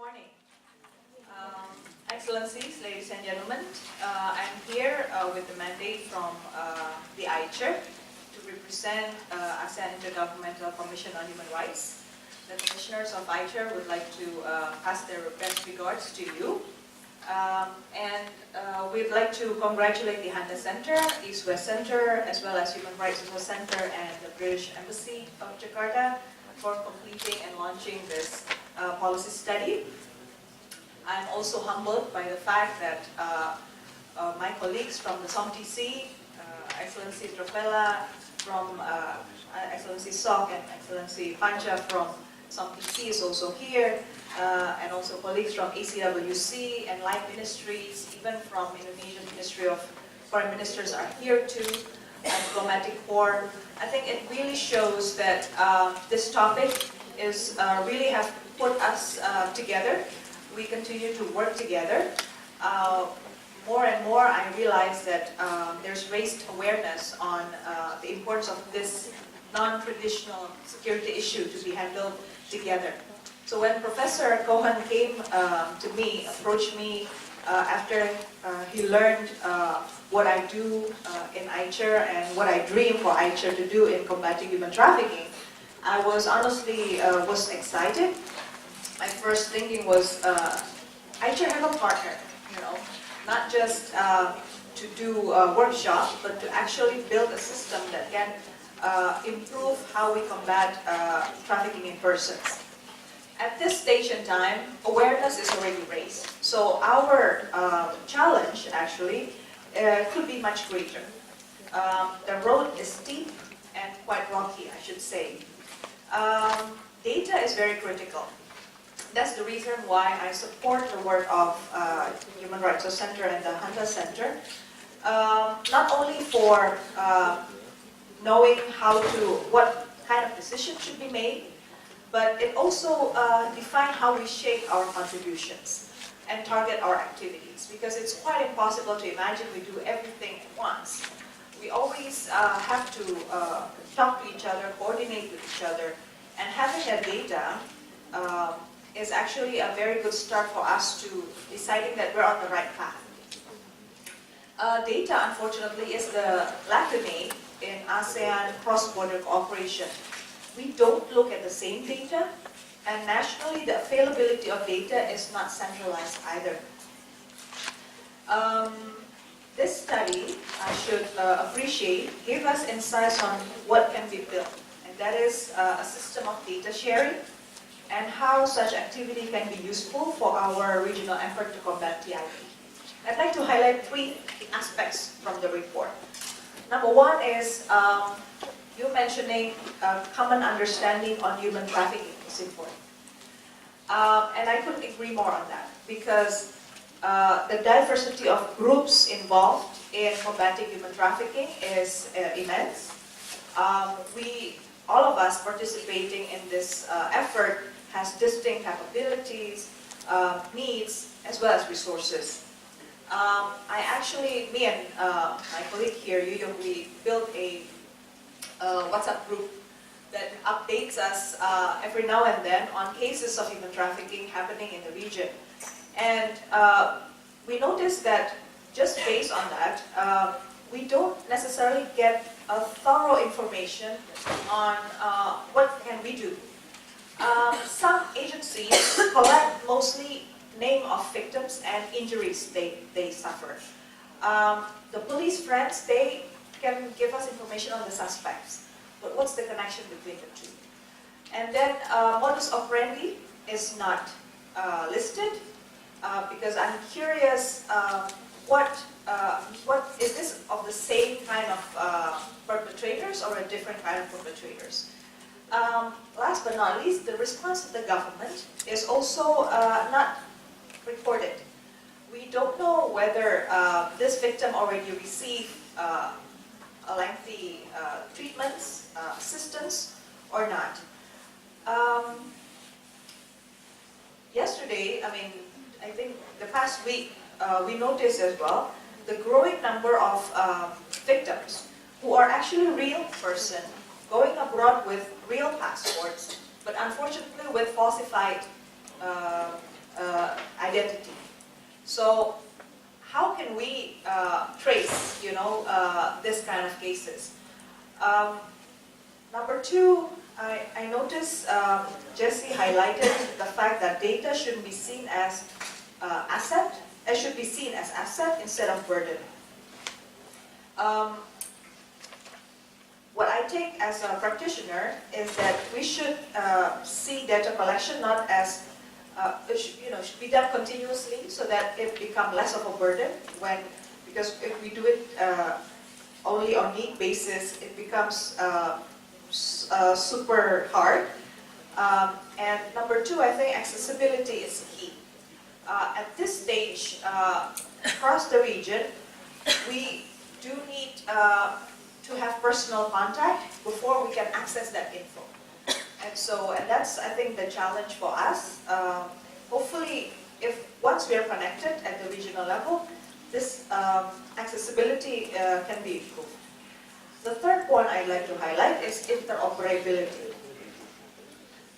morning. Excellencies, ladies and gentlemen, I'm here with the mandate from the AICHR to represent ASEAN Intergovernmental Commission on Human Rights. The commissioners of AICHR would like to pass their best regards to you. We'd like to congratulate the Handa Center, East-West Center, as well as Human Rights Center and the British Embassy of Jakarta for completing and launching this policy study. I'm also humbled by the fact that my colleagues from the SOMTC, Excellency Trafela from Excellency Sok and Excellency Pancha from SOMTC is also here, and also colleagues from ACWC and Light Ministries, even from Indonesian Ministry of Foreign Ministers are here too, and Diplomatic Corps. I think it really shows that this topic is really have put us together. We continue to work together. More and more I realize that there's raised awareness on the importance of this non-traditional security issue to be handled together. So when Professor Cohen came to me, approached me after he learned what I do in AICHR and what I dream for AICHR to do in combating human trafficking, I was honestly was excited. My first thinking was, AICHR have a partner, not just to do a workshop, but to actually build a system that can improve how we combat trafficking in persons. At this stage in time, awareness is already raised. So our challenge actually could be much greater. The road is steep and quite rocky, I should say. Data is very critical. That's the reason why I support the work of Human Rights Center and the Handa Center, not only for knowing what kind of decisions should be made, but it also defines how we shape our contributions and target our activities, because it's quite impossible to imagine we do everything at once. We always have to talk to each other, coordinate with each other, and having that data is actually a very good start for us to deciding that we're on the right path. Data, unfortunately, is the lacunae in ASEAN cross-border cooperation. We don't look at the same data, and nationally the availability of data is not centralized either. This study, I should appreciate, gave us insights on what can be built, and that is a system of data sharing and how such activity can be useful for our regional effort to combat TIP. I'd like to highlight three aspects from the report. Number one is you mentioning a common understanding on human trafficking is important. And I couldn't agree more on that, because the diversity of groups involved in combating human trafficking is immense. All of us participating in this effort has distinct capabilities, needs, as well as resources. Me and my colleague here, Yuyong, we built a WhatsApp group that updates us every now and then on cases of human trafficking happening in the region. And we noticed that just based on that, we don't necessarily get a thorough information on what can we do. Some agencies collect mostly name of victims and injuries they suffer. The police friends, they can give us information on the suspects, but what's the connection between the two? And then modus operandi is not listed, because I'm curious what is this of the same kind of perpetrators or a different kind of perpetrators? Last but not least, the response of the government is also not recorded. We don't know whether this victim already received a lengthy treatments, assistance, or not. Yesterday, I think the past week, we noticed as well the growing number of victims who are actually real person going abroad with real passports, but unfortunately with falsified identity. So how can we trace, this kind of cases? Number two, I noticed Jesse highlighted the fact that data should be seen as asset. It should be seen as asset instead of burden. What I take as a practitioner is that we should see data collection not as it should be done continuously so that it becomes less of a burden because if we do it only on need basis, it becomes super hard. And number two, I think accessibility is key. At this stage, across the region, we do need to have personal contact before we can access that info. And that's, I think, the challenge for us. Hopefully, once we are connected at the regional level, this accessibility can be improved. The third point I'd like to highlight is interoperability.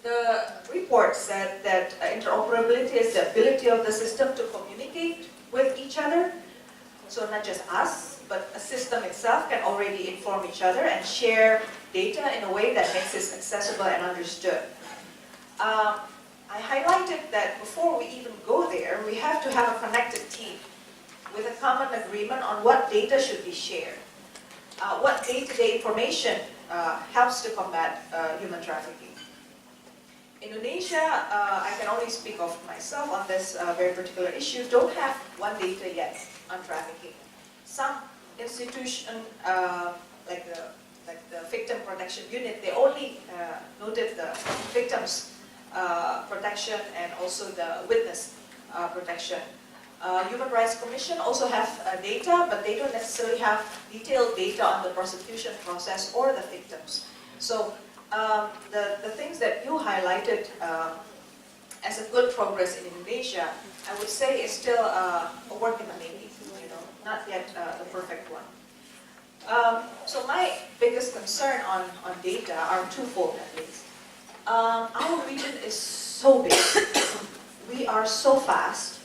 The report said that interoperability is the ability of the system to communicate with each other. So not just us, but a system itself can already inform each other and share data in a way that makes it accessible and understood. I highlighted that before we even go there, we have to have a connected team with a common agreement on what data should be shared. What day-to-day information helps to combat human trafficking. Indonesia, I can only speak of myself on this very particular issue, don't have one data yet on trafficking. Some institution, like the Victim Protection Unit, they only noted the victims protection and also the witness protection. Human Rights Commission also have data, but they don't necessarily have detailed data on the prosecution process or the victims. So the things that you highlighted as a good progress in Indonesia, I would say is still a work in the making, not yet the perfect one. So my biggest concern on data are twofold at least. Our region is so big. We are so vast,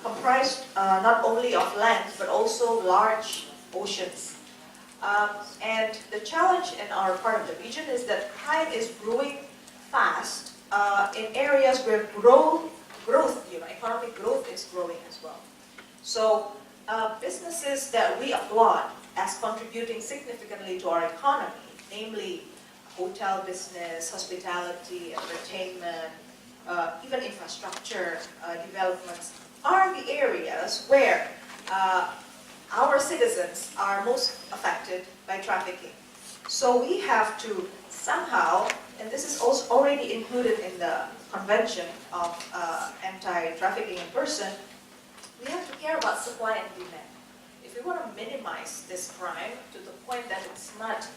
comprised not only of land but also large oceans. And the challenge in our part of the region is that crime is growing fast in areas where economic growth is growing as well. So businesses that we applaud as contributing significantly to our economy, namely hotel business, hospitality, entertainment, even infrastructure developments, are the areas where our citizens are most affected by trafficking. So we have to somehow, and this is also already included in the Convention of Anti-Trafficking in Person, we have to care about supply and demand. If we want to minimize this crime to the point that it's not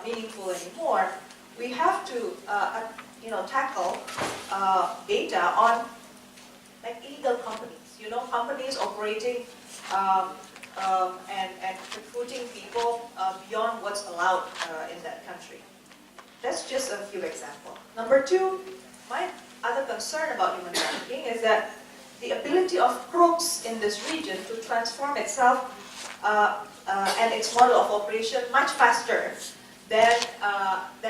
meaningful anymore, we have to tackle data on like illegal companies. Companies operating and recruiting people beyond what's allowed in that country. That's just a few examples. Number two, my other concern about human trafficking is that the ability of crooks in this region to transform itself and its model of operation much faster than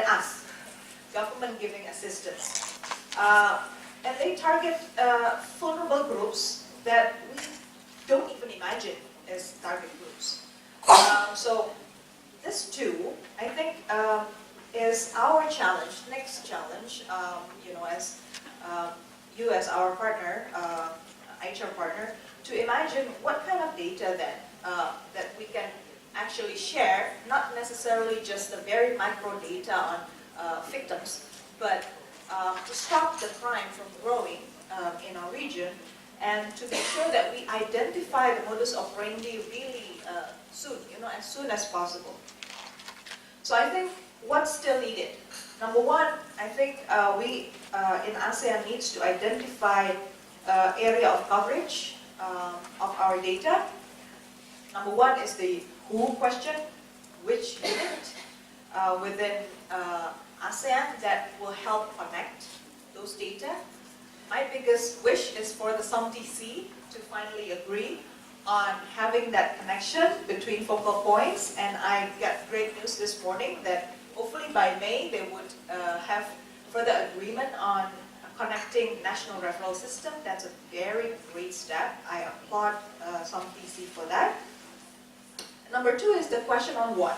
us, government giving assistance. And they target vulnerable groups that we don't even imagine as target groups. So this too, I think, is our challenge, next challenge, as you as our partner, AICHR partner, to imagine what kind of data then that we can actually share, not necessarily just the very micro data on victims, but to stop the crime from growing in our region, and to make sure that we identify the modus operandi really soon, as soon as possible. So I think what's still needed? Number one, I think we in ASEAN needs to identify area of coverage of our data. Number one is the who question, which unit within ASEAN that will help connect those data. my biggest wish is for the SOMTC to finally agree on having that connection between focal points, and I got great news this morning that hopefully by May they would have further agreement on connecting national referral system. That's a very great step. I applaud SOMTC for that. Number two is the question on what?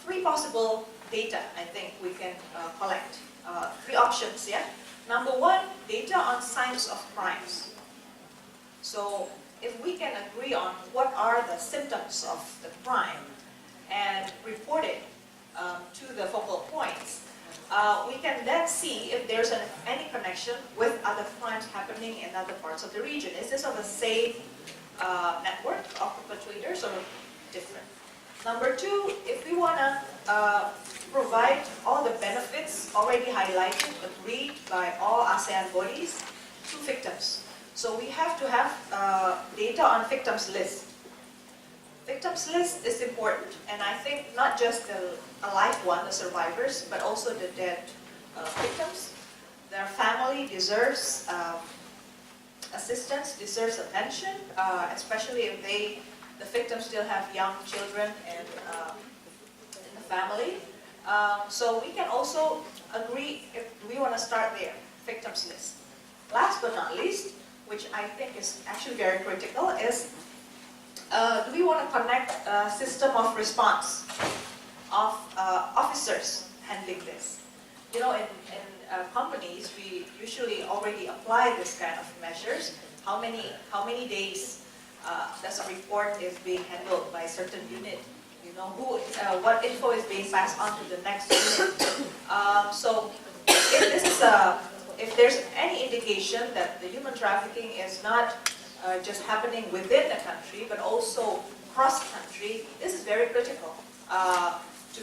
Three possible data I think we can collect. Three options, yeah? Number one, data on signs of crimes. So if we can agree on what are the symptoms of the crime and report it to the focal points, we can then see if there's any connection with other crimes happening in other parts of the region. Is this of the same network of perpetrators or different? Number two, if we want to provide all the benefits already highlighted, agreed by all ASEAN bodies to victims. So we have to have data on victims list. Victims list is important, and I think not just the alive one, the survivors, but also the dead victims. Their family deserves assistance, deserves attention, especially if the victims still have young children and in the family. So we can also agree if we want to start there, victims list. Last but not least, which I think is actually very critical, is do we want to connect a system of response of officers handling this? You know, in companies, we usually already apply this kind of measures. How many days does a report is being handled by a certain unit? You know, what info is being passed on to the next unit? So if there's any indication that the human trafficking is not just happening within the country, but also cross-country, this is very critical to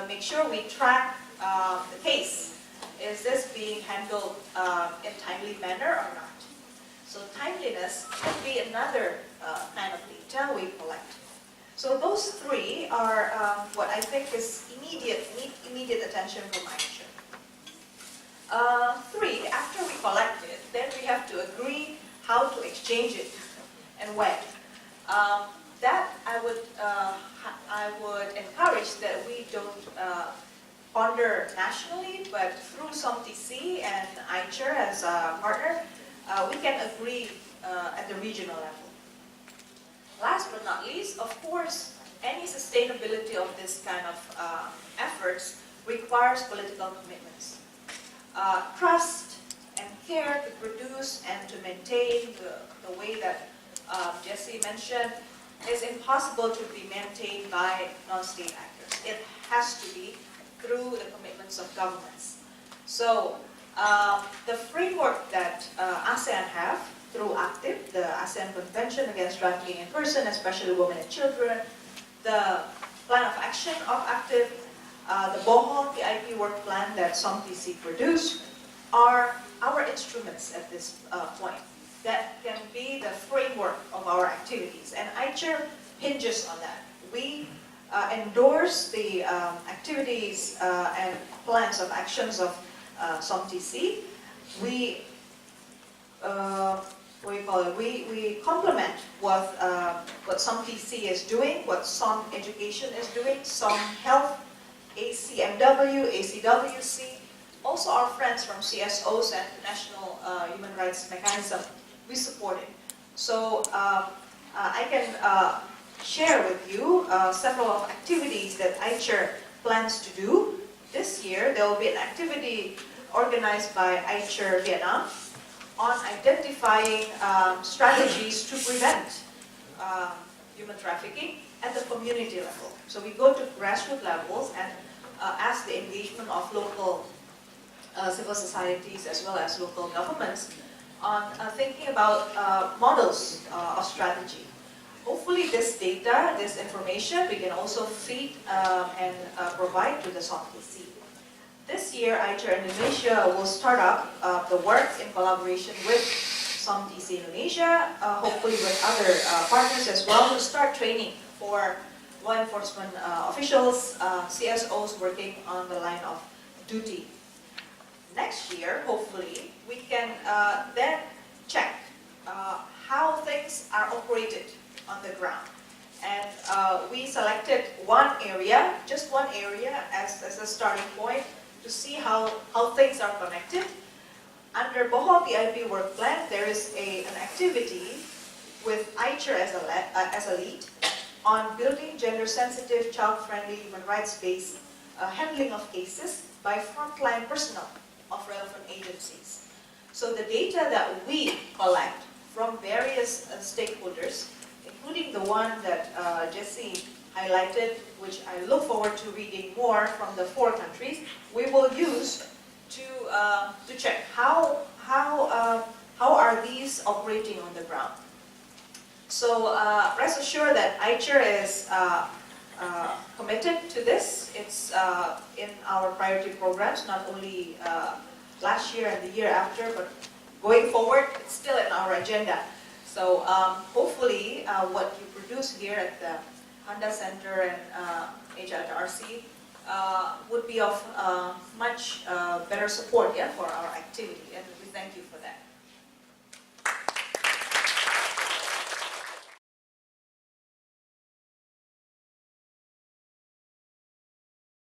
make sure we track the case. Is this being handled in timely manner or not? So timeliness can be another kind of data we collect. So those three are what I think is need immediate attention from AICHR. Three, after we collect it, then we have to agree how to exchange it and when. That I would encourage that we don't ponder nationally, but through SOMTC and AICHR as a partner, we can agree at the regional level. Last but not least, of course, any sustainability of this kind of efforts requires political commitments. Trust and care to produce and to maintain the way that Jesse mentioned is impossible to be maintained by non-state actors. It has to be through the commitments of governments. So the framework that ASEAN have through ACTIV, the ASEAN Convention Against Trafficking in Person, especially women and children, the Plan of Action of ACTIV, the BOHO, the IP work plan that SOMTC produced, are our instruments at this point that can be the framework of our activities. And AICHR hinges on that. We endorse the activities and plans of actions of SOMTC. We complement what SOMTC is doing, what SOM Education is doing, SOM Health, ACMW, ACWC, also our friends from CSOs and National Human Rights Mechanism. We support it. So I can share with you several of activities that AICHR plans to do. This year, there will be an activity organized by AICHR Vietnam on identifying strategies to prevent human trafficking at the community level. So we go to grassroots levels and ask the engagement of local civil societies as well as local governments on thinking about models of strategy. Hopefully this data, this information, we can also feed and provide to the SOMTC. This year, AICHR Indonesia will start up the work in collaboration with SOMTC Indonesia, hopefully with other partners as well, to start training for law enforcement officials, CSOs working on the line of duty. next year, hopefully, we can then check how things are operated on the ground. And we selected one area, just one area as a starting point to see how things are connected. Under Bohol PIP work plan, there is an activity with AICHR as a lead on building gender-sensitive, child-friendly, human rights-based handling of cases by frontline personnel of relevant agencies. So the data that we collect from various stakeholders, including the one that Jesse highlighted, which I look forward to reading more from the 4 countries, we will use to check how are these operating on the ground. So rest assured that AICHR is committed to this. It's in our priority programs, not only last year and the year after, but going forward, it's still in our agenda. So hopefully what you produce here at the Handa Center and HRC would be of much better support, yeah, for our activity.